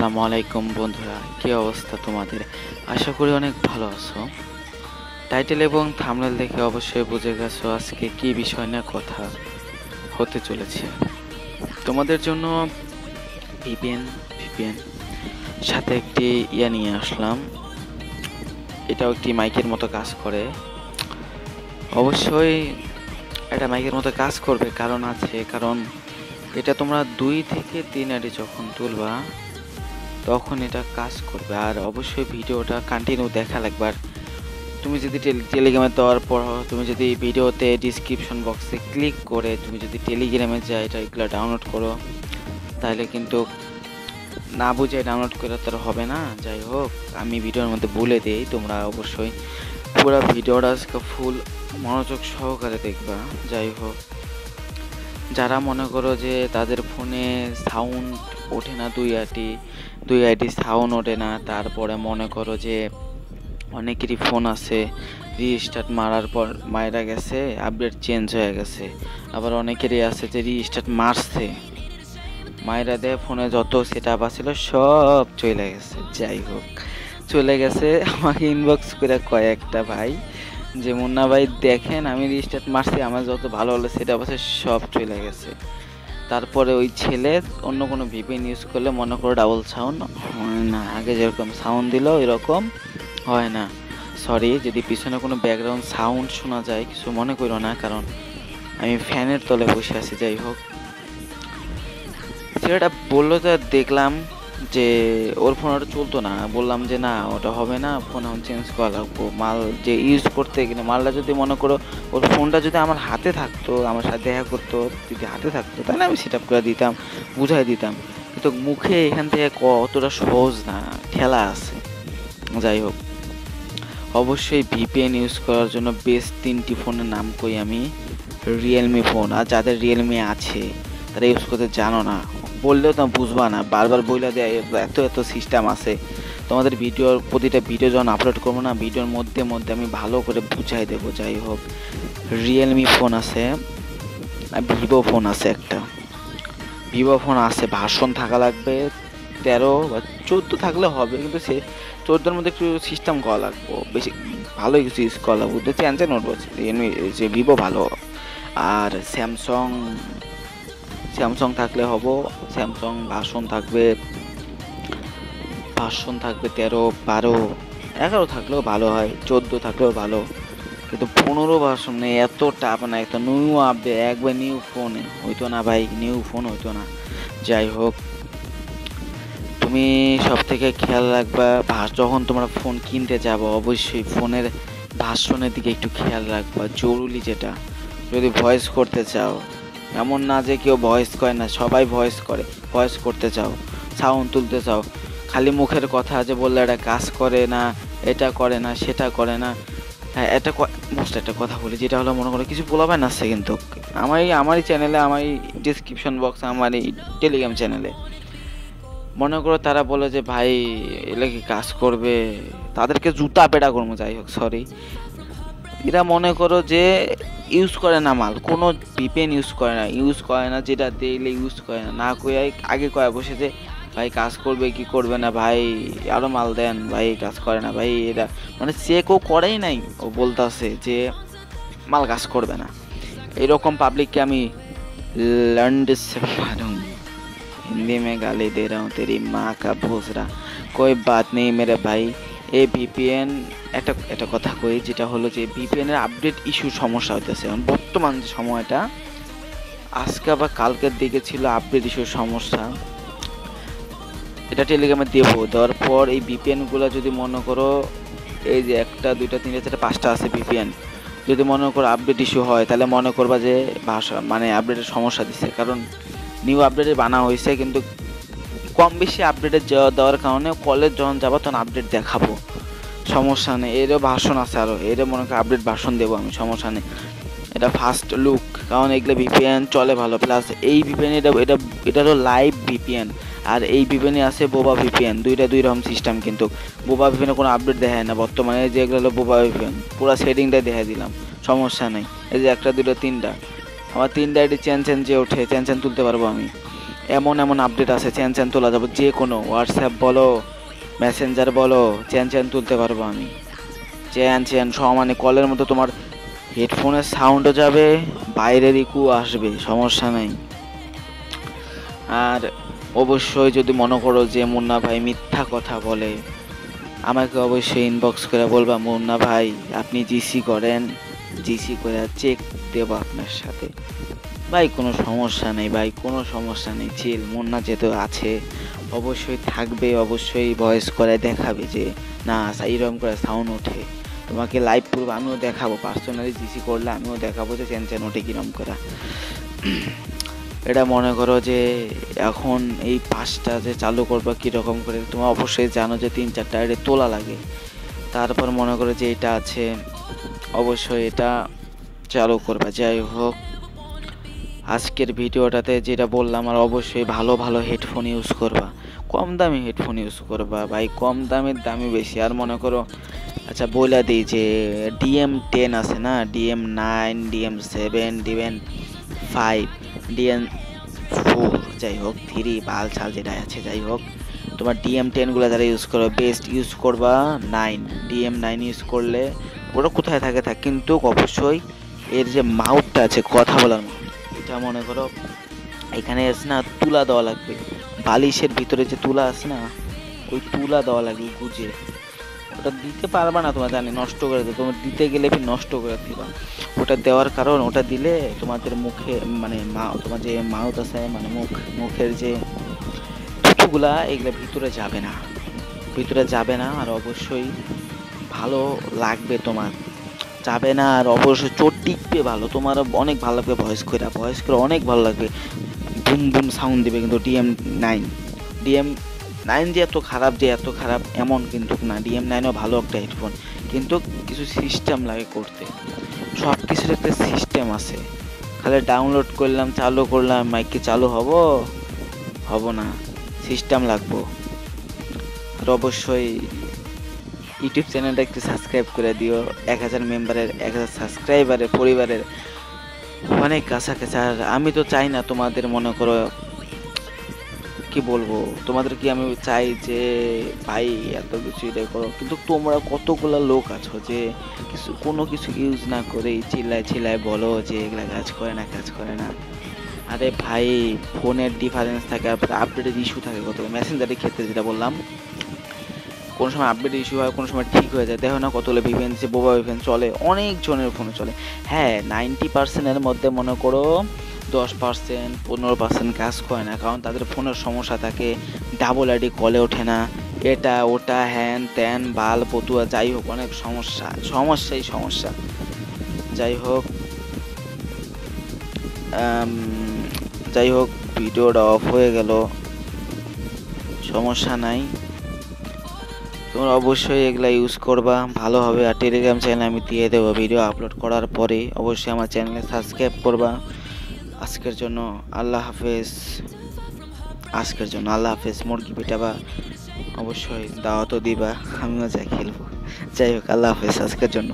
আসসালামু আলাইকুম বন্ধুরা, কি অবস্থা তোমাদের? আশা করি অনেক ভালো আছো। টাইটেল এবং থাম্বনেল দেখে অবশ্যই বুঝে গেছো আজকে কি বিষয় নিয়ে কথা হতে চলেছে। তোমাদের জন্য ভিপিএন ভিপিএন সাথে একটি নিয়ে আসলাম। এটাও একটি মাইকের মতো কাজ করে। অবশ্যই এটা মাইকের মতো কাজ করবে, কারণ আছে। কারণ এটা তোমরা 2 থেকে 3 আইডি যখন তুলবা তখন এটা কাজ করবে। আর অবশ্যই ভিডিওটা কন্টিনিউ দেখা লাগবে। আর তুমি যদি টেলিগ্রামে দেওয়ার পর তুমি যদি ভিডিওতে ডিসক্রিপশন বক্সে ক্লিক করে তুমি যদি টেলিগ্রামে যাই এটা এগুলো ডাউনলোড করো, তাহলে কিন্তু না বুঝে ডাউনলোড করে তার হবে না। যাই হোক, আমি ভিডিওর মধ্যে বলে দিই, তোমরা অবশ্যই পুরো ভিডিওটা আজকে ফুল মনোযোগ সহকারে দেখবা। যাই হোক, যারা মনে করো যে তাদের ফোনে সাউন্ড ওঠে না, দুই আইডি সাউন্ড ওঠে না, তারপরে মনে করো যে অনেকেরই ফোন আছে রিস্টার্ট মারার পর মাইরা গেছে, আপডেট চেঞ্জ হয়ে গেছে। আবার অনেকেরই আছে যে রিস্টার্ট মারছে, মাইরা দেয় ফোনে যত সেট আপ আছিল সব চলে গেছে। যাই হোক, চলে গেছে, আমাকে ইনবক্স করে কয়েকটা ভাই যে মুন্না ভাই দেখেন আমি রিস্টার্ট মারছি, আমার যত ভালো ভালো সেট আপ আছে সব চলে গেছে। তারপরে ওই ছেলে অন্য কোনো ভিপিএন ইউজ করলে মনে করো ডাবল সাউন্ড হয় না, আগে যেরকম সাউন্ড দিল এরকম হয় না। সরি যদি পিছনে কোনো ব্যাকগ্রাউন্ড সাউন্ড শোনা যায়, কিছু মনে করো না, কারণ আমি ফ্যানের তলে বসে আছি। যাই হোক, ছেলেটা বললো, তো দেখলাম যে ওর ফোন ওটা চলতো না। বললাম যে না, ওটা হবে না, ফোন এখন চেঞ্জ করা লাগবো। মাল যে ইউজ করতে গেলে মালটা যদি মনে করো ওর ফোনটা যদি আমার হাতে থাকতো, আমার সাথে দেখা করতো, যদি হাতে থাকতো তাহলে আমি সেট আপ করে দিতাম, বুঝাই দিতাম। কিন্তু মুখে এখান থেকে অতটা সহজ না, ঠেলা আছে। যাই হোক, অবশ্যই ভিপিএন ইউজ করার জন্য বেস্ট 3টি ফোনের নাম কই আমি। রিয়েলমি ফোন, আর যাদের রিয়েলমি আছে তারা ইউজ করতে জানো না, বললেও তো বুঝবা না, বারবার বইলা দেয় এত এত সিস্টেম আছে। তোমাদের প্রতিটা ভিডিও যখন আপলোড করবো না, ভিডিওর মধ্যে মধ্যে আমি ভালো করে বুঝাই দেবো। যাই হোক, রিয়েলমি ফোন আছে, ভিভো ফোন আছে, একটা ভিভো ফোন আছে, ভার্সন থাকা লাগবে 13 বা 14 থাকলে হবে, কিন্তু সে 14-র মধ্যে একটু সিস্টেম করা লাগবে, বেশি ভালো কিছু ইউজ করা লাগবে। চ্যান্সে নোট বলছে রিয়েলমি যে ভিভো ভালো। আর স্যামসং থাকলে হবো, স্যামসং ভার্সন থাকবে 13, 12, 11 থাকলেও ভালো হয়, 14 থাকলেও ভালো, কিন্তু 15 ভার্সন নেই, এত টাপ না। একটা নিউ আপডেট একবার নিউ ফোনে হইতো না ভাই, নিউ ফোন হইতো না। যাই হোক, তুমি সব থেকে খেয়াল রাখবা যখন তোমরা ফোন কিনতে যাবো, অবশ্যই ফোনের ভার্সনের দিকে একটু খেয়াল রাখবা, জরুরি যেটা। যদি ভয়েস করতে চাও, এমন না যে কেউ ভয়েস করে না, সবাই ভয়েস করে। ভয়েস করতে চাও, সাউন্ড তুলতে চাও, খালি মুখের কথা যে বললে এটা কাজ করে না, এটা করে না, সেটা করে না। হ্যাঁ, একটা কথা বলি, যেটা হলো মনে করো কিছু বলাবেন আসছে, কিন্তু আমারই চ্যানেলে, আমার ডিসক্রিপশন বক্সে, আমার এই টেলিগ্রাম চ্যানেলে মনে করো তারা বলে যে ভাই এগুলো কি কাজ করবে, তাদেরকে জুতা পেটা করবো। যাই হোক, সরি, এরা মনে করো যে ইউজ করে না মাল, কোনো ভিপিএন ইউজ করে না, যেটা দিলে ইউজ করে না, না কয়ে আগে কয়ে বসে যে ভাই কাজ করবে কি করবে না, ভাই আরো মাল দেন, ভাই কাজ করে না ভাই। এরা মানে চেকও করেই নাই, ও বলতেছে যে মাল কাজ করবে না। এরকম পাবলিককে আমি लंड से मारूंगा, हिंदी में गाली दे रहा हूँ, तेरी माँ का भोसड़ा। कोई बात नहीं मेरे भाई। এই ভিপিএন একটা কথা কই, যেটা হলো যে ভিপিএনের আপডেট ইস্যুর সমস্যা হইতেছে এখন বর্তমান যে সময়টা, আজকে বা কালকের দিকে ছিল আপডেট ইস্যুর সমস্যা। এটা টেলিগ্রামে দেওয়ার পর এই ভিপিএনগুলো যদি মনে করো এই যে 1, 2, 3, 4, 5টা আছে ভিপিএন, যদি মনে করো আপডেট ইস্যু হয়, তাহলে মনে করবা যে মানে আপডেটের সমস্যা দিচ্ছে। কারণ নিউ আপডেটে বানা হয়েছে, কিন্তু কম বেশি আপডেটের দেওয়ার কারণে কলেজ যখন যাবো তখন আপডেট দেখাবো, সমস্যা নেই। এরও ভার্সন আছে, আরও এরও মনে করো আপডেট ভার্সন দেবো আমি, সমস্যা নেই। এটা ফার্স্ট লুক, কারণ এগুলো ভিপিএন চলে ভালো। প্লাস এই ভিপিএন এটা হলো লাইভ ভিপিএন, আর এই ভিপিএনে আছে বোবা ভিপিএন, দুই রকম সিস্টেম। কিন্তু বোবা ভিপিএনে কোনো আপডেট দেখায় না বর্তমানে, যেগুলো হলো বোবা ভিপিএন পুরো সেটিংটা দেখা দিলাম, সমস্যা নেই। এই যে 1, 2, 3টা, আমার 3টা আইডি চেন যে ওঠে, চেন তুলতে পারবো আমি। এমন এমন আপডেট আছে, চ্যান চ্যান তোলা যাবে, যে কোনো হোয়াটসঅ্যাপ বলো, মেসেঞ্জার বলো, চ্যান চ্যান তুলতে পারবো আমি। চ্যান চ্যান সমানে কলের মতো তোমার হেডফোনের সাউন্ডও যাবে, বাইরের ইকো আসবে, সমস্যা নেই। আর অবশ্যই যদি মনে করো যে মুন্না ভাই মিথ্যা কথা বলে, আমাকে অবশ্যই ইনবক্স করে বলবা, মুন্না ভাই আপনি জিসি করেন, জিসি করে চেক দেবো আপনার সাথে। ভাই কোনো সমস্যা নেই, ভাই কোনো সমস্যা নেই, চিল। মুন্না যেহেতু আছে অবশ্যই থাকবে, অবশ্যই ভয়েস করে দেখাবে যে না এইরকম করে সাউন্ড ওঠে। তোমাকে লাইভ প্রুফ আমিও দেখাবো, পার্সোনালি জিসি করলে আমিও দেখাবো যে চ্যান চ্যান ওঠে কিরম করা। এটা মনে করো যে এখন এই 5টা যে চালু করবা কীরকম করে, তুমি অবশ্যই জানো যে 3-4টা আইডি তোলা লাগে। তারপর মনে করো যে এটা আছে, অবশ্যই এটা চালু করবা। যাই হোক, আজকের ভিডিওটাতে যেটা বললাম, আর অবশ্যই ভালো ভালো হেডফোন ইউজ করবা, কম দামি হেডফোন ইউজ করবা ভাই, কম দামের দামি বেশি। আর মনে করো আচ্ছা বইলা দিই যে DM10 আছে না, DM9, DM7, DM5, DM4, যাই হোক 3 বাল ছাল যেটা আছে, যাই হোক তোমার DM10গুলো যারা ইউজ করো বেস্ট ইউজ করবা 9, DM9 ইউজ করলে ওটা কোথায় থাকে থাক, কিন্তু অবশ্যই এর যে মাউথটা আছে কথা বলার মাউথ, এটা মনে করো এখানে আছে না তুলা দেওয়া লাগবে, বালিশের ভিতরে যে তুলা আছে না ওই তুলা দেওয়া লাগবে গুজে। ওটা দিতে পারবা না তোমার জানি, নষ্ট করে দেবে, তোমার দিতে গেলে ফির নষ্ট করে দিবা। ওটা দেওয়ার কারণ ওটা দিলে তোমাদের মুখে মানে তোমার যে মাউথ আছে মানে মুখের যে থুতুগুলা এগুলো ভিতরে যাবে না, ভিতরে যাবে না। আর অবশ্যই ভালো লাগবে তোমার, যাবে না। আর অবশ্যই চোট টিকবে ভালো, তোমার অনেক ভালো লাগবে ভয়েস করে অনেক ভালো লাগবে, বুম বুম সাউন্ড দিবে। কিন্তু DM9 যে এত খারাপ এমন কিন্তু না, DM9ও ভালো একটা হেডফোন, কিন্তু কিছু সিস্টেম লাগে করতে, সব কিছুর একটা সিস্টেম আছে। খালি ডাউনলোড করলাম চালু করলাম মাইকে চালু হব না, সিস্টেম লাগবো। আর অবশ্যই ইউটিউব চ্যানেলটা একটু সাবস্ক্রাইব করে দিও, 1000 মেম্বারের 1000 সাবস্ক্রাইবারের পরিবারের অনেক কাছাকাছি। আর আমি তো চাই না তোমাদের মনে করো কি বলবো, তোমাদের কি আমি চাই যে ভাই এত কিছু এটা করো, কিন্তু তোমরা কতগুলো লোক আছো যে কোনো কিছু ইউজ না করে চিল্লায় বলো যে এগুলা কাজ করে না। আরে ভাই ফোনের ডিফারেন্স থাকে, আর আপডেটের ইস্যু থাকে, কত মেসেঞ্জারের ক্ষেত্রে যেটা বললাম, কোনো সময় আপডেট ইস্যু হয়, কোনো সময় ঠিক হয়ে যায়। দেখো না কতগুলো ভিপিএন যে বোবা ভিপিএন চলে, অনেক জনের ফোনে চলে। হ্যাঁ 90%-এর মধ্যে মনে করো 10%, 15% কাজ করে না, কারণ তাদের ফোনের সমস্যা থাকে, ডাবল আইডি কলে ওঠে না, এটা ওটা হ্যান ত্যান বাল পতুয়া, যাই হোক অনেক সমস্যা। যাই হোক ভিডিওটা অফ হয়ে গেল, সমস্যা নাই। তোমরা অবশ্যই এগুলা ইউজ করবা, ভালো হবে। আর টেলিগ্রাম চ্যানেলে আমি দিয়ে দেবো ভিডিও আপলোড করার পরে, অবশ্যই আমার চ্যানেলে সাবস্ক্রাইব করবা। আজকের জন্য আল্লাহ হাফেজ। মুরগি পিটাবা, অবশ্যই দাওয়াতও দিবা, আমিও যাই খেলবো। যাই হোক আল্লাহ হাফেজ আজকের জন্য।